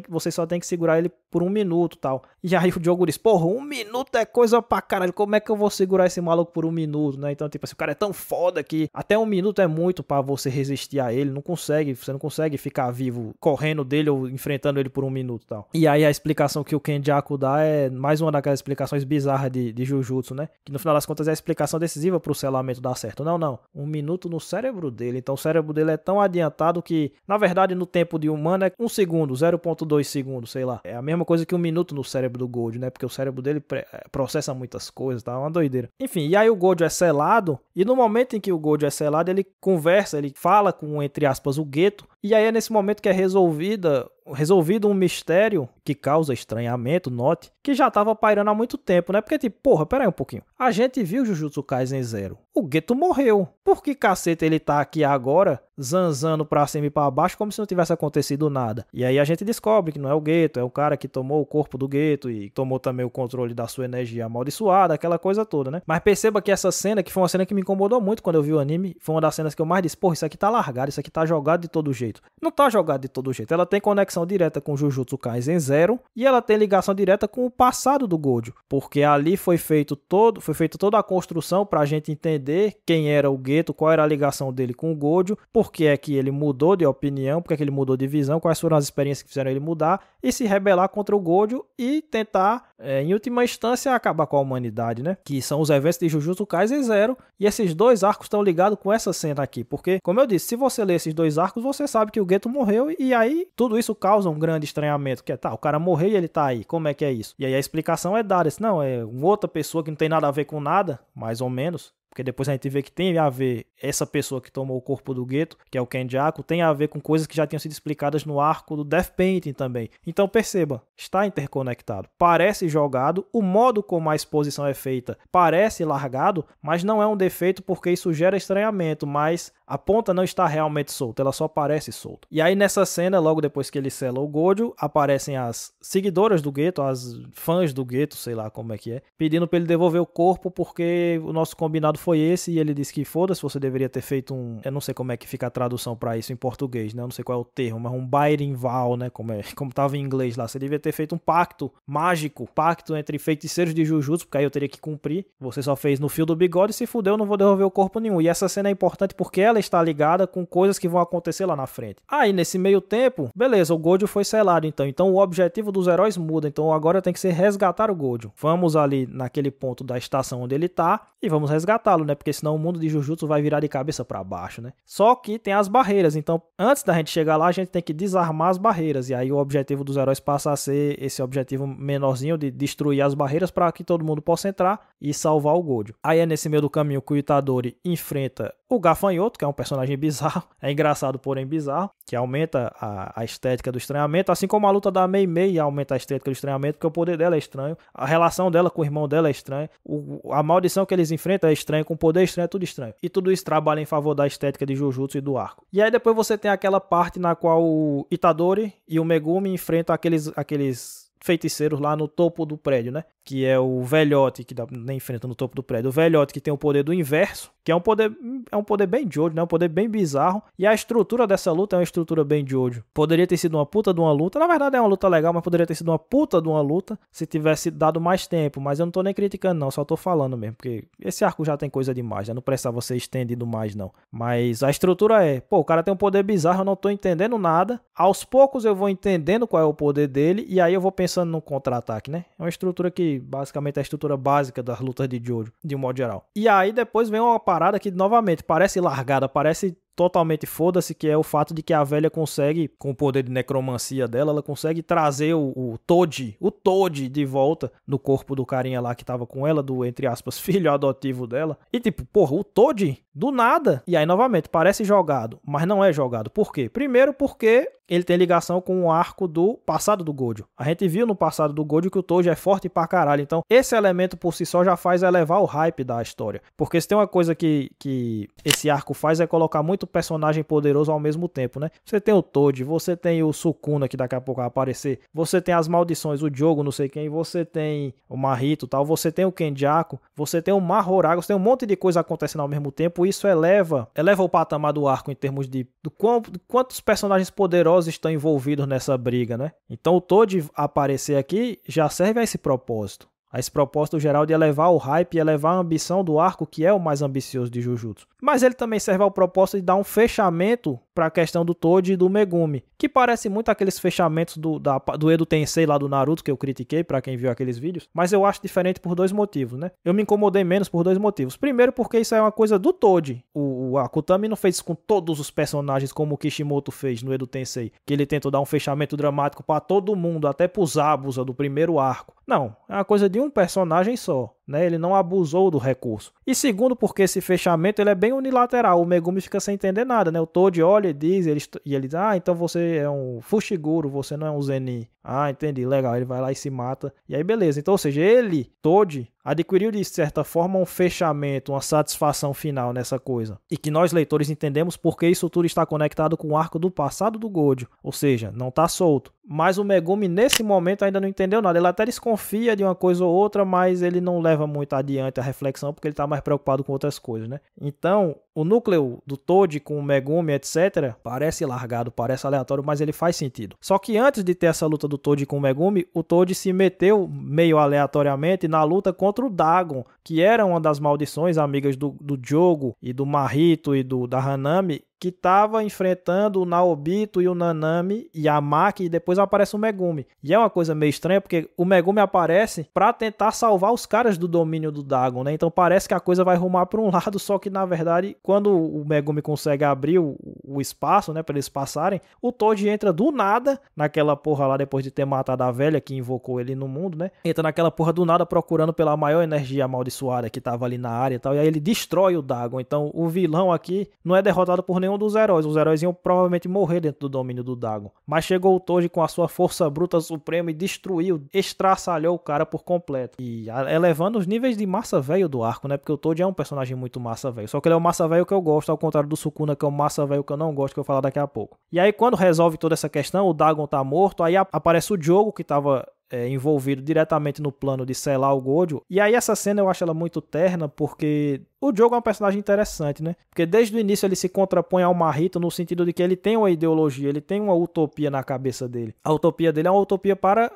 você só tem que segurar ele por 1 minuto, tal. E aí o Diogo diz, porra, 1 minuto é coisa pra caralho, como é que eu vou segurar esse maluco por 1 minuto, né? Então, tipo assim, o cara é tão foda que até 1 minuto é muito pra você resistir a ele, você não consegue ficar vivo correndo dele ou enfrentando ele por 1 minuto, tal. E aí a explicação que o Kenjaku dá é mais uma daquelas explicações bizarras de Jujutsu, né? Que no final das contas é a explicação decisiva pro selamento dar certo. Não. 1 minuto no cérebro dele. Então o cérebro dele é tão adiantado que, na verdade, no tempo de humano é 1 segundo, 0,2 segundos, sei lá. É a mesma coisa que 1 minuto no cérebro do Gojo, né? Porque o cérebro dele processa muitas coisas, tá? É uma doideira. Enfim, e aí o Gojo é selado, e no momento em que o Gojo é selado, ele conversa, ele fala com, entre aspas, o Geto, e aí é nesse momento que é resolvida resolvido um mistério que causa estranhamento, note, que já tava pairando há muito tempo, né? Porque tipo, porra, pera aí um pouquinho. A gente viu Jujutsu Kaisen Zero. O Geto morreu. Por que cacete ele tá aqui agora, zanzando pra cima e pra baixo, como se não tivesse acontecido nada? E aí a gente descobre que não é o Geto, é o cara que tomou o corpo do Geto e tomou também o controle da sua energia amaldiçoada, aquela coisa toda, né? Mas perceba que essa cena, que foi uma cena que me incomodou muito quando eu vi o anime, foi uma das cenas que eu mais disse, porra, isso aqui tá largado, isso aqui tá jogado de todo jeito. Não tá jogado de todo jeito. Ela tem conexão direta com Jujutsu Kaisen Zero e ela tem ligação direta com o passado do Gojo, porque ali foi feita toda a construção pra gente entender quem era o Geto, qual era a ligação dele com o Gojo, por que é que ele mudou de opinião, por que é que ele mudou de visão, quais foram as experiências que fizeram ele mudar e se rebelar contra o Gojo e tentar, em última instância, acabar com a humanidade, né? Que são os eventos de Jujutsu Kaisen Zero, e esses dois arcos estão ligados com essa cena aqui, porque, como eu disse, se você ler esses dois arcos, você sabe que o Geto morreu e aí tudo isso causa um grande estranhamento, que é, tá, o cara morreu e ele tá aí, como é que é isso? E aí a explicação é dada, não, é uma outra pessoa que não tem nada a ver com nada, mais ou menos, porque depois a gente vê que tem a ver essa pessoa que tomou o corpo do Geto, que é o Kenjaku, tem a ver com coisas que já tinham sido explicadas no arco do Death Painting também. Então perceba, está interconectado. Parece jogado, o modo como a exposição é feita parece largado, mas não é um defeito porque isso gera estranhamento, mas a ponta não está realmente solta, ela só parece solta. E aí nessa cena, logo depois que ele sela o Gojo, aparecem as seguidoras do Geto, as fãs do Geto, sei lá como é que é, pedindo para ele devolver o corpo porque o nosso combinado foi esse, e ele disse que foda-se, você deveria ter feito eu não sei como é que fica a tradução para isso em português, né? Eu não sei qual é o termo, mas um binding vow, né? Como tava em inglês lá, você devia ter feito um pacto mágico, pacto entre feiticeiros de Jujutsu, porque aí eu teria que cumprir. Você só fez no fio do bigode e se fudeu, eu não vou devolver o corpo nenhum. E essa cena é importante porque ela está ligada com coisas que vão acontecer lá na frente. Aí nesse meio tempo, beleza, o Gojo foi selado então o objetivo dos heróis muda, então agora tem que ser resgatar o Gojo. Vamos ali naquele ponto da estação onde ele tá e vamos resgatá-lo, né? Porque senão o mundo de Jujutsu vai virar de cabeça para baixo, né? Só que tem as barreiras, então antes da gente chegar lá, a gente tem que desarmar as barreiras, e aí o objetivo dos heróis passa a ser esse objetivo menorzinho de destruir as barreiras para que todo mundo possa entrar e salvar o Gojo. Aí é nesse meio do caminho que o Itadori enfrenta o Gafanhoto, que é um personagem bizarro, é engraçado, porém bizarro, que aumenta a estética do estranhamento, assim como a luta da Mei Mei aumenta a estética do estranhamento, porque o poder dela é estranho, a relação dela com o irmão dela é estranha, a maldição que eles enfrentam é estranha, com o poder estranho é tudo estranho. E tudo isso trabalha em favor da estética de Jujutsu e do arco. E aí depois você tem aquela parte na qual o Itadori e o Megumi enfrentam aqueles feiticeiros lá no topo do prédio, né? Que é o velhote, que nem enfrenta no topo do prédio. O velhote que tem o poder do inverso, que é um poder bem Jojo, né? Um poder bem bizarro. E a estrutura dessa luta é uma estrutura bem Jojo. Poderia ter sido uma puta de uma luta. Na verdade é uma luta legal, mas poderia ter sido uma puta de uma luta se tivesse dado mais tempo. Mas eu não tô nem criticando não, só tô falando mesmo. Porque esse arco já tem coisa demais, né? Não precisava ser estendido mais não. Mas a estrutura é, pô, o cara tem um poder bizarro, eu não tô entendendo nada. Aos poucos eu vou entendendo qual é o poder dele e aí eu vou pensando no contra-ataque, né? É uma estrutura que basicamente é a estrutura básica das lutas de Jojo, de um modo geral. E aí depois vem uma parada que novamente parece largada, parece totalmente foda-se, que é o fato de que a velha consegue, com o poder de necromancia dela, ela consegue trazer o Toji de volta no corpo do carinha lá que tava com ela, do, entre aspas, filho adotivo dela. E tipo, porra, o Toji, do nada. E aí, novamente, parece jogado, mas não é jogado. Por quê? Primeiro porque ele tem ligação com o arco do passado do Gojo. A gente viu no passado do Gojo que o Toji é forte pra caralho. Então, esse elemento por si só já faz elevar o hype da história. Porque se tem uma coisa que esse arco faz é colocar muito personagem poderoso ao mesmo tempo, né? Você tem o Toji, você tem o Sukuna, que daqui a pouco vai aparecer, você tem as maldições, o Diogo, não sei quem, você tem o Mahito e tal, você tem o Kenjaku, você tem o Mahoraga, você tem um monte de coisa acontecendo ao mesmo tempo, e isso eleva o patamar do arco em termos de quantos personagens poderosos estão envolvidos nessa briga, né? Então o Toji aparecer aqui já serve a esse propósito. A esse propósito geral de elevar o hype e elevar a ambição do arco, que é o mais ambicioso de Jujutsu. Mas ele também serve ao propósito de dar um fechamento para a questão do Toji e do Megumi, que parece muito aqueles fechamentos do Edo Tensei lá do Naruto, que eu critiquei para quem viu aqueles vídeos, mas eu acho diferente por dois motivos, né? Eu me incomodei menos por dois motivos. Primeiro, porque isso é uma coisa do Toji. O Akutami não fez isso com todos os personagens como o Kishimoto fez no Edo Tensei, que ele tentou dar um fechamento dramático para todo mundo, até pros Zabuza do primeiro arco. Não, é uma coisa de um personagem só. né? Ele não abusou do recurso. E segundo, porque esse fechamento ele é bem unilateral. O Megumi fica sem entender nada, né? O Toad olha e diz, ele diz, então você é um Fushiguro, você não é um Zenin. Entendi, legal. Ele vai lá e se mata. E aí, beleza. Então, ou seja, ele, Toad, adquiriu de certa forma um fechamento, uma satisfação final nessa coisa. E que nós, leitores, entendemos porque isso tudo está conectado com o arco do passado do Gojo. Ou seja, não está solto. Mas o Megumi, nesse momento, ainda não entendeu nada. Ele até desconfia de uma coisa ou outra, mas ele não leva muito adiante a reflexão, porque ele está mais preocupado com outras coisas, né? Então, o núcleo do Toad com o Megumi, etc., parece largado, parece aleatório, mas ele faz sentido. Só que antes de ter essa luta do Toad com o Megumi, o Toad se meteu meio aleatoriamente na luta contra o Dagon, que era uma das maldições amigas do Jogo e do Mahito e da Hanami, que estava enfrentando o Naobito e o Nanami e a Maki, e depois aparece o Megumi. E é uma coisa meio estranha, porque o Megumi aparece para tentar salvar os caras do domínio do Dagon, né? Então parece que a coisa vai rumar para um lado, só que na verdade, quando o Megumi consegue abrir o espaço, né, para eles passarem, o Toad entra do nada naquela porra lá, depois de ter matado a velha que invocou ele no mundo, né? Entra naquela porra do nada procurando pela maior energia amaldiçoada que tava ali na área e tal, e aí ele destrói o Dagon. Então o vilão aqui não é derrotado por nenhum dos heróis. Os heróis iam provavelmente morrer dentro do domínio do Dagon. Mas chegou o Toad com a sua força bruta suprema e destruiu, estraçalhou o cara por completo. E elevando os níveis de massa velho do arco, né? Porque o Toad é um personagem muito massa velho. Só que ele é o massa velho que eu gosto, ao contrário do Sukuna, que é o massa velho que eu não gosto, que eu vou falar daqui a pouco. E aí quando resolve toda essa questão, o Dagon tá morto, aí aparece o Diogo, que tava envolvido diretamente no plano de selar o Gojo. E aí essa cena eu acho ela muito terna, porque o Diogo é um personagem interessante, né? Porque desde o início ele se contrapõe ao Mahito no sentido de que ele tem uma ideologia, ele tem uma utopia na cabeça dele. A utopia dele é uma utopia para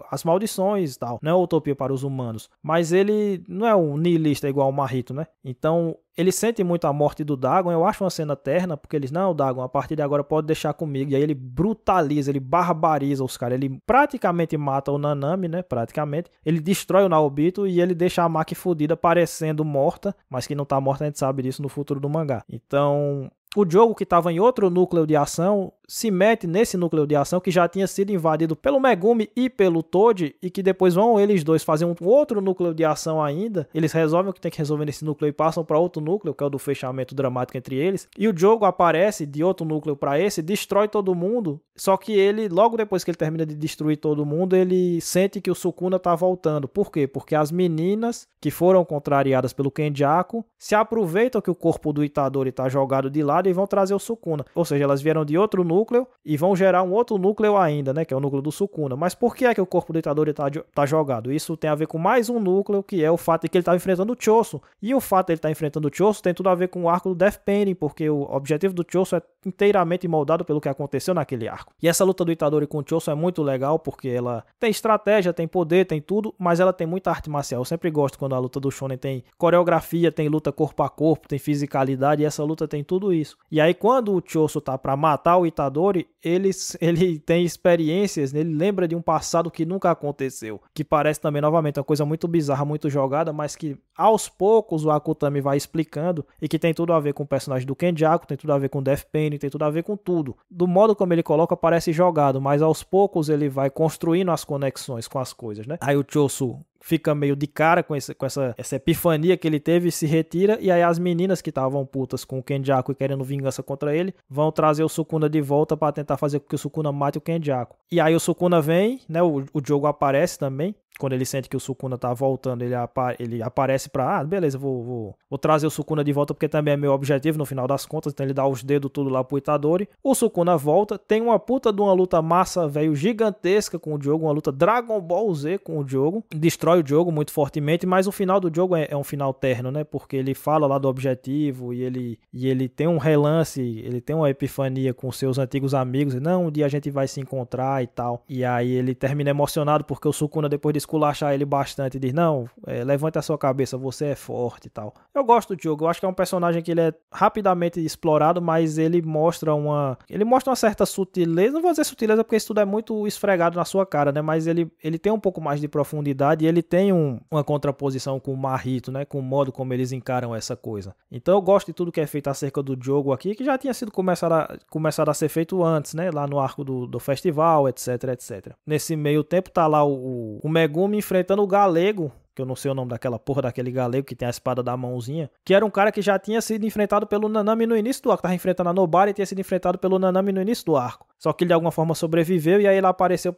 as maldições e tal, não é uma utopia para os humanos. Mas ele não é um nihilista igual o Mahito, né? Então ele sente muito a morte do Dagon. Eu acho uma cena terna, porque eles, não, Dagon, a partir de agora pode deixar comigo. E aí ele brutaliza, ele barbariza os caras. Ele praticamente mata o Nanami, né? Praticamente. Ele destrói o Naobito e ele deixa a Maki fodida parecendo morta, mas que não tá morta, a gente sabe disso no futuro do mangá. Então o Diogo, que estava em outro núcleo de ação, se mete nesse núcleo de ação que já tinha sido invadido pelo Megumi e pelo Toad, e que depois vão eles dois fazer um outro núcleo de ação ainda. Eles resolvem o que tem que resolver nesse núcleo e passam para outro núcleo, que é o do fechamento dramático entre eles. E o Diogo aparece de outro núcleo para esse, destrói todo mundo. Só que ele, logo depois que ele termina de destruir todo mundo, ele sente que o Sukuna tá voltando. Por quê? Porque as meninas que foram contrariadas pelo Kenjaku se aproveitam que o corpo do Itadori tá jogado de lado e vão trazer o Sukuna. Ou seja, elas vieram de outro núcleo e vão gerar um outro núcleo ainda, né? Que é o núcleo do Sukuna. Mas por que é que o corpo do Itadori tá jogado? Isso tem a ver com mais um núcleo, que é o fato de que ele tá enfrentando o Choso. E o fato de ele estar enfrentando o Choso tem tudo a ver com o arco do Death Pending, porque o objetivo do Choso é inteiramente moldado pelo que aconteceu naquele arco. E essa luta do Itadori com o Choso é muito legal, porque ela tem estratégia, tem poder, tem tudo, mas ela tem muita arte marcial. Eu sempre gosto quando a luta do Shonen tem coreografia, tem luta corpo a corpo, tem fisicalidade, e essa luta tem tudo isso. E aí quando o Choso tá pra matar o Itadori, ele tem experiências, ele lembra de um passado que nunca aconteceu, que parece também, novamente, uma coisa muito bizarra, muito jogada, mas que aos poucos o Akutami vai explicando, e que tem tudo a ver com o personagem do Kenjaku, tem tudo a ver com o Death Pending, tem tudo a ver com tudo. Do modo como ele coloca, parece jogado, mas aos poucos ele vai construindo as conexões com as coisas, né? Aí o Choso fica meio de cara com essa epifania que ele teve e se retira, e aí as meninas que estavam putas com o Kenjaku e querendo vingança contra ele, vão trazer o Sukuna de volta para tentar fazer com que o Sukuna mate o Kenjaku. E aí o Sukuna vem, né, o Diogo aparece também, quando ele sente que o Sukuna tá voltando, ele aparece pra, beleza, vou trazer o Sukuna de volta, porque também é meu objetivo no final das contas. Então ele dá os dedos tudo lá pro Itadori. O Sukuna volta, tem uma puta de uma luta massa, velho, gigantesca com o Diogo, uma luta Dragon Ball Z com o Diogo, destrói o Diogo muito fortemente, mas o final do Diogo é um final terno, né, porque ele fala lá do objetivo, e ele tem um relance, ele tem uma epifania com seus antigos amigos, e não, um dia a gente vai se encontrar e tal. E aí ele termina emocionado, porque o Sukuna, depois de esculachar ele bastante, diz, não, levante a sua cabeça, você é forte e tal. Eu gosto do Diogo, eu acho que é um personagem que ele é rapidamente explorado, mas ele mostra uma certa sutileza, não vou dizer sutileza porque isso tudo é muito esfregado na sua cara, né, mas ele tem um pouco mais de profundidade, e ele tem uma contraposição com o Mahito, né, com o modo como eles encaram essa coisa. Então eu gosto de tudo que é feito acerca do Diogo aqui, que já tinha sido começado a ser feito antes, né, lá no arco do festival, etc, etc. Nesse meio tempo tá lá o Megumi enfrentando o Galego, que eu não sei o nome daquela porra daquele galego que tem a espada da mãozinha, que era um cara que já tinha sido enfrentado pelo Nanami no início do arco, tava enfrentando a Nobara e tinha sido enfrentado pelo Nanami no início do arco. Só que ele de alguma forma sobreviveu e aí ele apareceu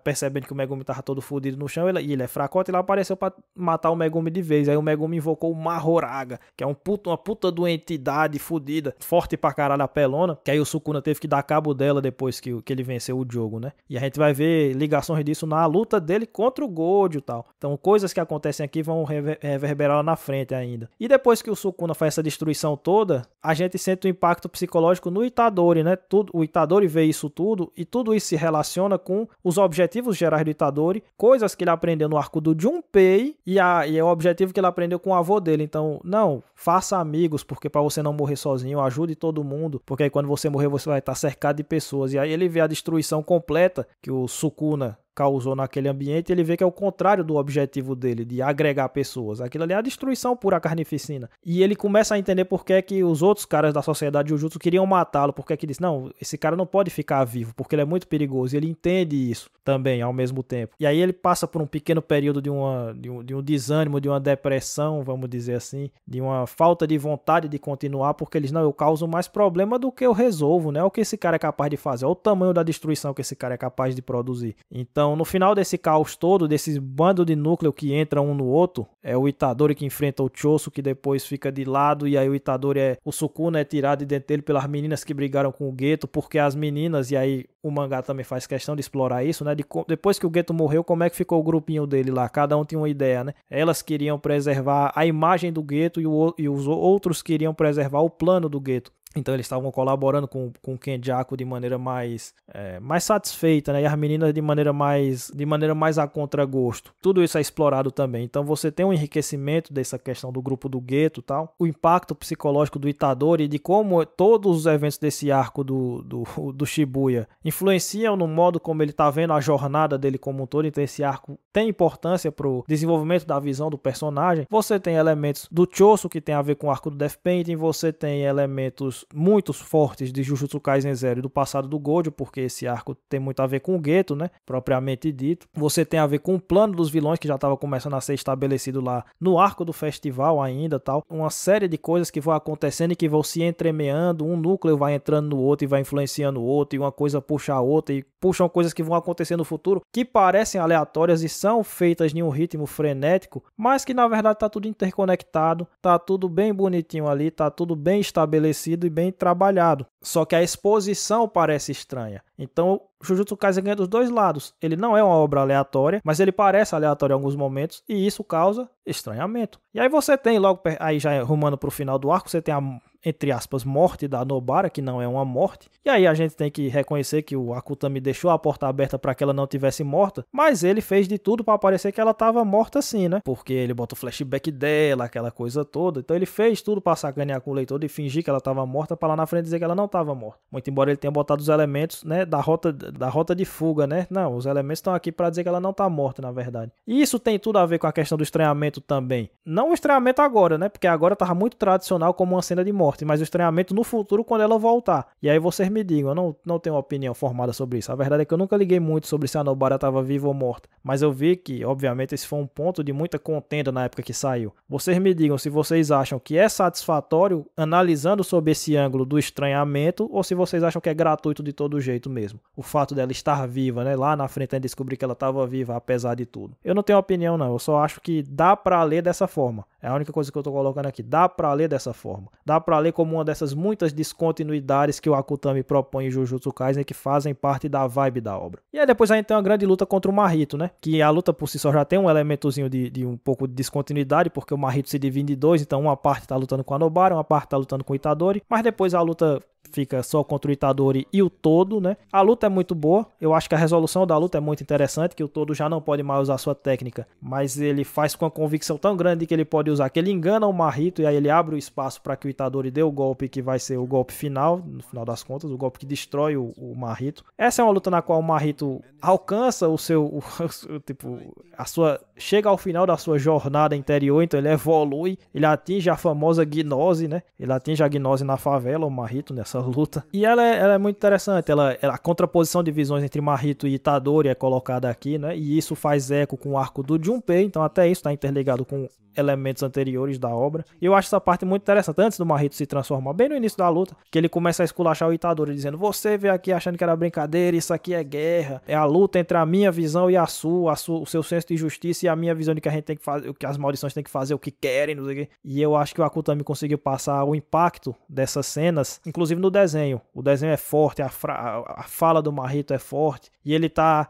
percebendo que o Megumi tava todo fudido no chão e ele é fracote, ele apareceu pra matar o Megumi de vez. Aí o Megumi invocou o Mahoraga, que é uma puta de uma entidade fudida, forte pra caralho, apelona, que aí o Sukuna teve que dar cabo dela depois que ele venceu o jogo, né? E a gente vai ver ligações disso na luta dele contra o Gojo e tal. Então coisas que acontecem aqui vão reverberar lá na frente ainda. E depois que o Sukuna faz essa destruição toda, a gente sente o impacto psicológico no Itadori, né? O Itadori vê isso tudo e tudo isso se relaciona com os objetivos gerais do Itadori, coisas que ele aprendeu no arco do Junpei e é o objetivo que ele aprendeu com o avô dele. Então, não, faça amigos, porque para você não morrer sozinho, ajude todo mundo, porque aí quando você morrer você vai estar cercado de pessoas. E aí ele vê a destruição completa que o Sukuna causou naquele ambiente, ele vê que é o contrário do objetivo dele, de agregar pessoas. Aquilo ali é a destruição pura, carnificina. E ele começa a entender por que é que os outros caras da sociedade Jujutsu queriam matá-lo, porque é que diz, não, esse cara não pode ficar vivo, porque ele é muito perigoso. E ele entende isso também, ao mesmo tempo. E aí ele passa por um pequeno período de um desânimo, de uma depressão, vamos dizer assim, de uma falta de vontade de continuar, porque eles, não, eu causo mais problema do que eu resolvo, né? O que esse cara é capaz de fazer, olha o tamanho da destruição que esse cara é capaz de produzir. Então, no final desse caos todo, desse bando de núcleo que entra um no outro, é o Itadori que enfrenta o Choso, que depois fica de lado, e aí o Itadori o Sukuna é tirado de dentro dele pelas meninas que brigaram com o Geto, porque as meninas, e aí o mangá também faz questão de explorar isso, né? Depois que o Geto morreu, como é que ficou o grupinho dele lá? Cada um tinha uma ideia, né? Elas queriam preservar a imagem do Geto e os outros queriam preservar o plano do Geto. Então eles estavam colaborando com o Kenjaku de maneira mais satisfeita, né? E as meninas de maneira mais a contragosto. Tudo isso é explorado também. Então você tem um enriquecimento dessa questão do grupo do Geto e tal. O impacto psicológico do Itadori e de como todos os eventos desse arco do Shibuya influenciam no modo como ele está vendo a jornada dele como um todo. Então esse arco tem importância para o desenvolvimento da visão do personagem. Você tem elementos do Choso que tem a ver com o arco do Death Painting. Você tem elementos muito fortes de Jujutsu Kaisen Zero e do passado do Gojo, porque esse arco tem muito a ver com o Geto, né, propriamente dito. Você tem a ver com o plano dos vilões que já estava começando a ser estabelecido lá no arco do festival ainda, tal. Uma série de coisas que vão acontecendo e que vão se entremeando, um núcleo vai entrando no outro e vai influenciando o outro, e uma coisa puxa a outra e puxam coisas que vão acontecer no futuro que parecem aleatórias e são feitas em um ritmo frenético, mas que na verdade tá tudo interconectado, tá tudo bem bonitinho ali, tá tudo bem estabelecido bem trabalhado, só que a exposição parece estranha. Então Jujutsu Kaisen ganha dos dois lados. Ele não é uma obra aleatória, mas ele parece aleatório em alguns momentos e isso causa estranhamento. E aí você tem logo, aí já rumando pro final do arco, você tem a, entre aspas, morte da Nobara, que não é uma morte. E aí a gente tem que reconhecer que o Akutami deixou a porta aberta para que ela não tivesse morta, mas ele fez de tudo para parecer que ela estava morta sim, né? Porque ele bota o flashback dela, aquela coisa toda. Então ele fez tudo para sacanear com o leitor e fingir que ela estava morta para lá na frente dizer que ela não estava morta. Muito embora ele tenha botado os elementos, né, da rota de fuga, né? Não, os elementos estão aqui para dizer que ela não está morta, na verdade. E isso tem tudo a ver com a questão do estranhamento também. Não o estranhamento agora, né? Porque agora tava muito tradicional como uma cena de morte, mas o estranhamento no futuro quando ela voltar. E aí vocês me digam, eu não tenho uma opinião formada sobre isso. A verdade é que eu nunca liguei muito sobre se a Nobara estava viva ou morta, mas eu vi que, obviamente, esse foi um ponto de muita contenda na época que saiu. Vocês me digam se vocês acham que é satisfatório analisando sob esse ângulo do estranhamento ou se vocês acham que é gratuito de todo jeito mesmo. O fato dela estar viva, né? Lá na frente a gente descobrir que ela estava viva apesar de tudo. Eu não tenho opinião não, eu só acho que dá pra ler dessa forma. É a única coisa que eu tô colocando aqui. Dá pra ler dessa forma. Dá pra ler como uma dessas muitas descontinuidades que o Akutami propõe em Jujutsu Kaisen que fazem parte da vibe da obra. E aí depois a gente tem uma grande luta contra o Mahito, né? Que a luta por si só já tem um elementozinho de um pouco de descontinuidade, porque o Mahito se divide em dois, então uma parte tá lutando com a Nobara, uma parte tá lutando com o Itadori, mas depois a luta fica só contra o Itadori e o Todo, né? A luta é muito boa, eu acho que a resolução da luta é muito interessante, que o Todo já não pode mais usar sua técnica, mas ele faz com a convicção tão grande que ele pode usar, que ele engana o Mahito e aí ele abre o espaço para que o Itadori dê o golpe que vai ser o golpe final, no final das contas, o golpe que destrói o Mahito. Essa é uma luta na qual o Mahito alcança chega ao final da sua jornada interior, então ele evolui, ele atinge a famosa gnose, né? Ele atinge a gnose na favela, o Mahito, nessa luta. E ela é muito interessante. A contraposição de visões entre Mahito e Itadori é colocada aqui, né? E isso faz eco com o arco do Junpei. Então até isso está interligado com elementos anteriores da obra. E eu acho essa parte muito interessante. Antes do Mahito se transformar, bem no início da luta, que ele começa a esculachar o Itadori, dizendo: você veio aqui achando que era brincadeira, isso aqui é guerra. É a luta entre a minha visão e a sua, o seu senso de justiça e a minha visão de que a gente tem que fazer, que as maldições têm que fazer o que querem, não sei o quê. E eu acho que o Akutami conseguiu passar o impacto dessas cenas, inclusive no desenho. O desenho é forte, a fala do Mahito é forte, e ele tá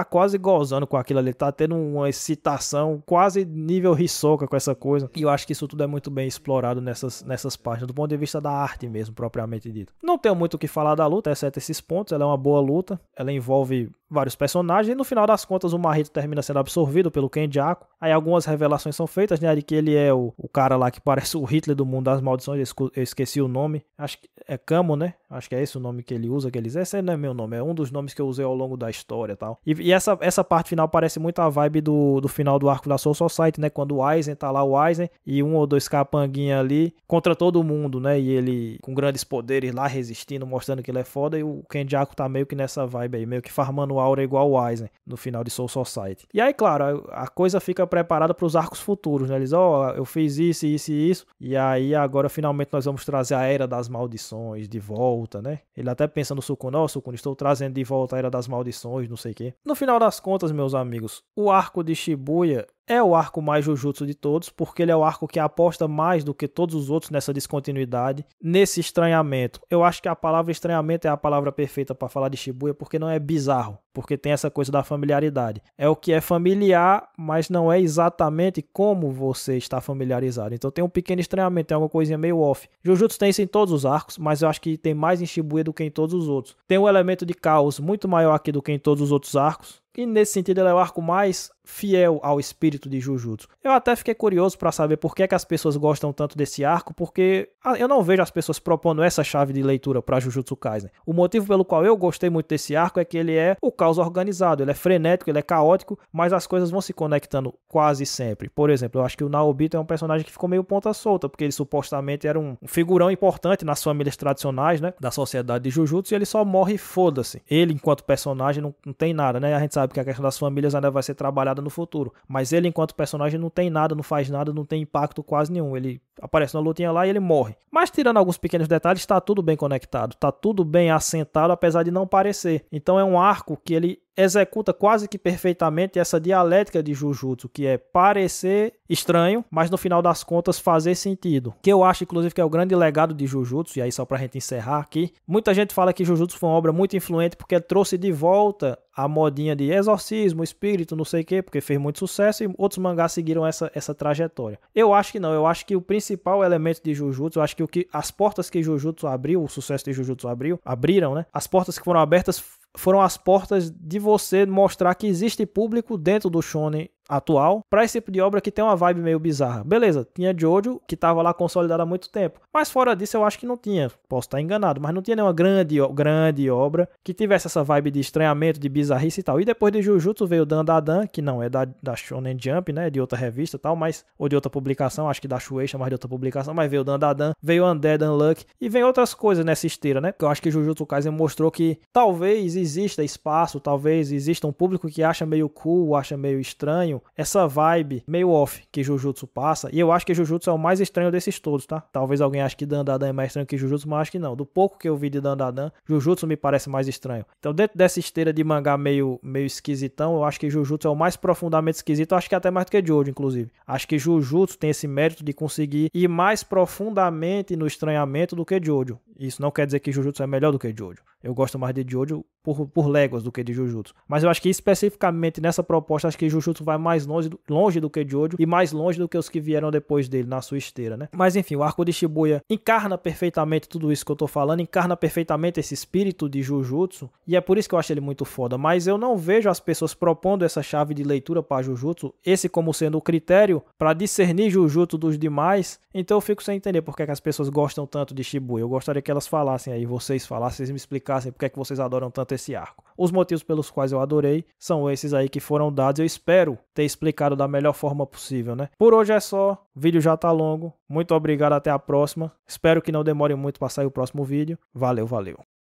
quase gozando com aquilo ali, ele tá tendo uma excitação quase nível Hisoka com essa coisa. E eu acho que isso tudo é muito bem explorado nessas páginas, do ponto de vista da arte mesmo, propriamente dito. Não tenho muito o que falar da luta, exceto esses pontos. Ela é uma boa luta, ela envolve vários personagens, e no final das contas o Mahito termina sendo absorvido pelo Kenjaku. Aí algumas revelações são feitas, né, de que ele é o cara lá que parece o Hitler do mundo das maldições. Eu esqueci o nome, acho que é Kamo, né? Acho que é esse o nome que ele usa, que ele diz: esse não é meu nome, é um dos nomes que eu usei ao longo da história e tal. E essa parte final parece muito a vibe do final do arco da Soul Society, né? Quando o Aizen tá lá, o Aizen e um ou dois capanguinha ali contra todo mundo, né? E ele com grandes poderes lá resistindo, mostrando que ele é foda, e o Kenjaku tá meio que nessa vibe aí, meio que farmando aura igual o Aizen no final de Soul Society. E aí, claro, a coisa fica preparada para os arcos futuros, né? Eles, eu fiz isso, isso e isso, e aí agora finalmente nós vamos trazer a Era das Maldições de volta, né? Ele até pensa no Sukuna: Sukuna, estou trazendo de volta a Era das Maldições, não sei o quê. No final das contas, meus amigos, o arco de Shibuya é o arco mais Jujutsu de todos, porque ele é o arco que aposta mais do que todos os outros nessa descontinuidade, nesse estranhamento. Eu acho que a palavra estranhamento é a palavra perfeita para falar de Shibuya, porque não é bizarro, porque tem essa coisa da familiaridade. É o que é familiar, mas não é exatamente como você está familiarizado. Então tem um pequeno estranhamento, tem alguma coisinha meio off. Jujutsu tem isso em todos os arcos, mas eu acho que tem mais em Shibuya do que em todos os outros. Tem um elemento de caos muito maior aqui do que em todos os outros arcos. E nesse sentido ele é o arco mais fiel ao espírito de Jujutsu. Eu até fiquei curioso para saber por que as pessoas gostam tanto desse arco, porque eu não vejo as pessoas propondo essa chave de leitura para Jujutsu Kaisen. O motivo pelo qual eu gostei muito desse arco é que ele é o caos organizado, ele é frenético, ele é caótico, mas as coisas vão se conectando quase sempre. Por exemplo, eu acho que o Naobito é um personagem que ficou meio ponta solta, porque ele supostamente era um figurão importante nas famílias tradicionais, né, da sociedade de Jujutsu, e ele só morre e foda-se. Ele, enquanto personagem, não tem nada, né? A gente sabe que a questão das famílias ainda vai ser trabalhada no futuro, mas ele, enquanto personagem, não tem nada, não faz nada, não tem impacto quase nenhum. Ele aparece na lutinha lá e ele morre. Mas tirando alguns pequenos detalhes, está tudo bem conectado, está tudo bem assentado, apesar de não parecer. Então é um arco que ele executa quase que perfeitamente essa dialética de Jujutsu, que é parecer estranho, mas no final das contas fazer sentido. Que eu acho, inclusive, que é o grande legado de Jujutsu, e aí só pra gente encerrar aqui, muita gente fala que Jujutsu foi uma obra muito influente porque trouxe de volta a modinha de exorcismo, espírito, não sei o quê, porque fez muito sucesso, e outros mangás seguiram essa trajetória. Eu acho que não, eu acho que o principal elemento de Jujutsu, eu acho que as portas que Jujutsu abriu, o sucesso de Jujutsu abriram, né? As portas que foram abertas foram as portas de você mostrar que existe público dentro do shonen atual para esse tipo de obra que tem uma vibe meio bizarra. Beleza, tinha Jojo que estava lá consolidado há muito tempo, mas fora disso eu acho que não tinha, posso estar enganado, mas não tinha nenhuma grande obra que tivesse essa vibe de estranhamento, de bizarrice e tal. E depois de Jujutsu veio Dandadan, que não é da Shonen Jump, né, de outra revista e tal, mas, ou de outra publicação, acho que da Shueisha, mas de outra publicação, mas veio Dandadan, veio Undead Unluck e vem outras coisas nessa esteira, né, porque eu acho que Jujutsu Kaisen mostrou que talvez exista espaço, talvez exista um público que acha meio cool, acha meio estranho essa vibe meio off que Jujutsu passa, e eu acho que Jujutsu é o mais estranho desses todos, tá? Talvez alguém ache que Dandadan é mais estranho que Jujutsu, mas acho que não. Do pouco que eu vi de Dandadan, Jujutsu me parece mais estranho. Então, dentro dessa esteira de mangá meio esquisitão, eu acho que Jujutsu é o mais profundamente esquisito, eu acho que até mais do que Jojo, inclusive. Acho que Jujutsu tem esse mérito de conseguir ir mais profundamente no estranhamento do que Jojo. Isso não quer dizer que Jujutsu é melhor do que Jojo. Eu gosto mais de Jojo por léguas do que de Jujutsu. Mas eu acho que especificamente nessa proposta, acho que Jujutsu vai mais longe do que Jojo e mais longe do que os que vieram depois dele na sua esteira, né? Mas enfim, o arco de Shibuya encarna perfeitamente tudo isso que eu tô falando, encarna perfeitamente esse espírito de Jujutsu, e é por isso que eu acho ele muito foda. Mas eu não vejo as pessoas propondo essa chave de leitura para Jujutsu, esse como sendo o critério para discernir Jujutsu dos demais. Então eu fico sem entender por que as pessoas gostam tanto de Shibuya. Eu gostaria que elas falassem aí, vocês me explicassem por que é que vocês adoram tanto esse arco. Os motivos pelos quais eu adorei são esses aí que foram dados. Eu espero ter explicado da melhor forma possível, né? Por hoje é só, o vídeo já tá longo. Muito obrigado, até a próxima. Espero que não demore muito para sair o próximo vídeo. Valeu, valeu.